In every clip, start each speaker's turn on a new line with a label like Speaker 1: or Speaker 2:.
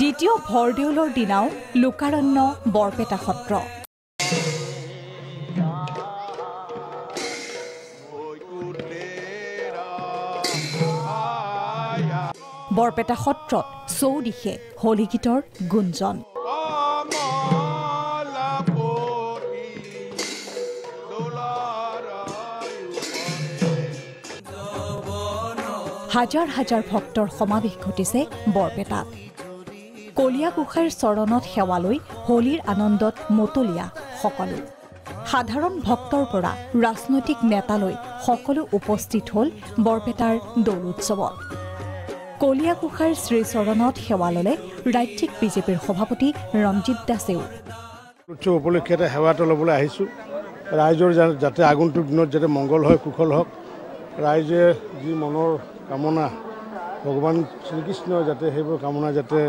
Speaker 1: দ্বিতীয় ভৰদেউলৰ দিনাও লোকাৰণ্য বৰপেটা সত্ৰ। বৰপেটা সত্ৰত চৌদিশে হোলী গীতৰ গুঞ্জন। হাজাৰ হাজাৰ ভক্তৰ সমাৱেশ ঘটিছে বৰপেটাত। কলীয়া গোসাঁইৰ চৰণত সেৱা লৈ হোলীৰ আনন্দত মতলীয়া সকলো। সাধাৰণ ভক্তৰ পৰা ৰাজনৈতিক নেতালৈ সকলো উপস্থিত হ'ল বৰপেটাৰ দৌল উৎসৱত। কলীয়া গোসাঁইৰ শ্ৰীচৰণত সেৱা ল'লে ৰাজ্যিক বিজেপিৰ সভাপতি ৰঞ্জিত দাসেও।
Speaker 2: উৎসৱ উপলক্ষে এটা সেৱাটো ল'বলৈ আহিছোঁ। ৰাইজৰ যাতে আগন্তুক দিনত যাতে মংগল হয়, কুশল হওক, ৰাইজে যি মনৰ কামনা ভগৱান শ্ৰীকৃষ্ণই যাতে সেইবোৰ কামনা যাতে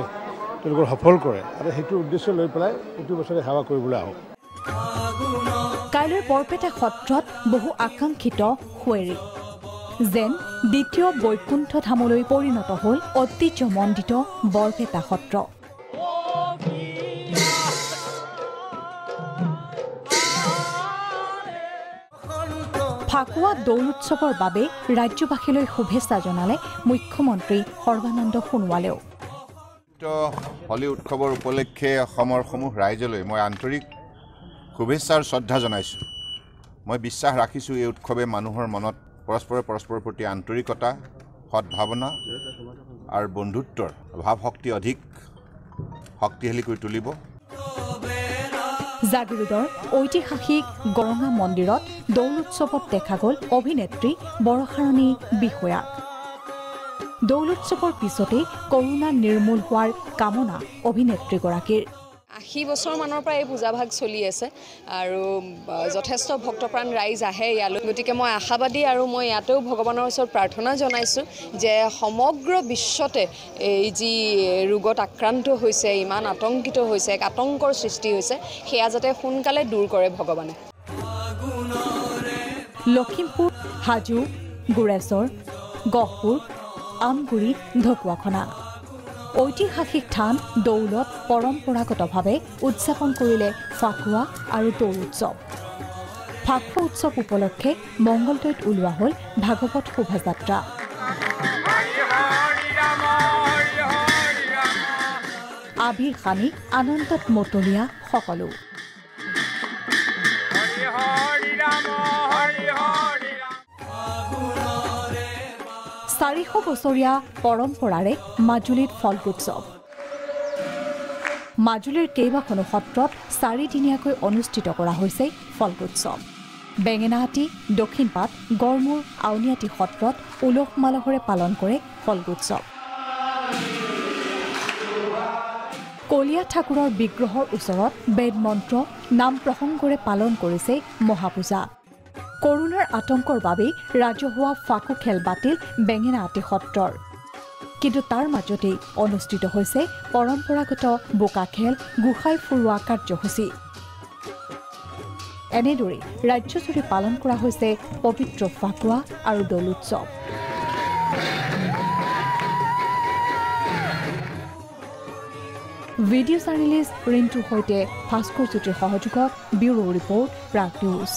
Speaker 2: তেওঁলোকৰ সফল কৰে আৰু সেইটো উদ্দেশ্য লৈ পেলাই প্ৰতি বছৰে সেৱা কৰিবলৈ আহোঁ।
Speaker 1: কাইলৈ বৰপেটা সত্ৰত বহু আকাংক্ষিত সুৱেৰী যেন দ্বিতীয় বৈকুণ্ঠ ধামলৈ পৰিণত হ'ল ঐতিহ্যমণ্ডিত বৰপেটা সত্ৰ। ফাকুৱা দৌল উৎসৱৰ বাবে ৰাজ্যবাসীলৈ শুভেচ্ছা জনালে মুখ্যমন্ত্ৰী সৰ্বানন্দ সোণোৱালেও।
Speaker 3: হোলী উৎসৱৰ উপলক্ষে অসমৰ সমূহ ৰাইজলৈ মই আন্তৰিক শুভেচ্ছা আৰু শ্ৰদ্ধা জনাইছোঁ। মই বিশ্বাস ৰাখিছোঁ এই উৎসৱে মানুহৰ মনত পৰস্পৰৰ প্ৰতি আন্তৰিকতা, সদ্ভাৱনা আৰু বন্ধুত্বৰ ভাৱ শক্তি অধিক শক্তিশালী কৰি তুলিব।
Speaker 1: জাগিৰোডৰ ঐতিহাসিক গৰঙা মন্দিৰত দৌল উৎসৱত দেখা গ'ল অভিনেত্ৰী বৰষাৰণী বিষয়া। দৌল উৎসৱৰ পিছতেই কৰোনা নিৰ্মূল হোৱাৰ কামনা অভিনেত্ৰীগৰাকীৰ।
Speaker 4: 80 বছৰমানৰ পৰা এই পূজাভাগ চলি আছে আৰু যথেষ্ট ভক্তপ্ৰাণ ৰাইজ আহে ইয়ালৈ। গতিকে মই আশাবাদী আৰু মই ইয়াতেও ভগৱানৰ ওচৰত প্ৰাৰ্থনা জনাইছোঁ যে সমগ্ৰ বিশ্বতে এই যি ৰোগত আক্ৰান্ত হৈছে, ইমান আতংকিত হৈছে, এক আতংকৰ সৃষ্টি হৈছে, সেয়া যাতে সোনকালে দূৰ কৰে ভগৱানে।
Speaker 1: লখিমপুৰ, হাজো, গোৰেশ্বৰ, গহপুৰ, আমগুৰি, ঢকুৱাখনা ঐতিহাসিক থান দৌলত পৰম্পৰাগতভাৱে উদযাপন কৰিলে ফাকুৱা আৰু দৌল উৎসৱ। ফাকুৱা উৎসৱ উপলক্ষে মংগলদৈত ওলোৱা হ'ল ভাগৱত শোভাযাত্ৰা। আবিৰ সানি আনন্দত মতলীয়া সকলো। 400 বছৰীয়া পৰম্পৰাৰে মাজুলীত ফল্গোৎসৱ। মাজুলীৰ কেইবাখনো সত্ৰত 4 দিনীয়াকৈ অনুষ্ঠিত কৰা হৈছে ফল্গোৎসৱ। বেঙেনাহাটী, দক্ষিণপাট, গড়মূৰ, আউনীআটী সত্ৰত উলহ মালহেৰে পালন কৰে ফল্গোৎসৱ। কলীয়া ঠাকুৰৰ বিগ্ৰহৰ ওচৰত বেদ মন্ত্ৰ, নাম প্ৰসংগৰে পালন কৰিছে মহাপূজা। কৰোনাৰ আতংকৰ বাবেই ৰাজহুৱা ফাকু খেল বাতিল বেঙেনাহাটী সত্ৰৰ। কিন্তু তাৰ মাজতেই অনুষ্ঠিত হৈছে পৰম্পৰাগত বোকা খেল, গোসাঁই ফুৰোৱা কাৰ্যসূচী। এনেদৰে ৰাজ্যজুৰি পালন কৰা হৈছে পবিত্ৰ ফাকুৱা আৰু দৌল উৎসৱ। ভিডিঅ' জাৰ্নেলিষ্ট ৰিণ্টুৰ সৈতে ভাস্কৰ জ্যোতিৰ সহযোগত ব্যুৰো ৰিপৰ্ট প্ৰাগ নিউজ।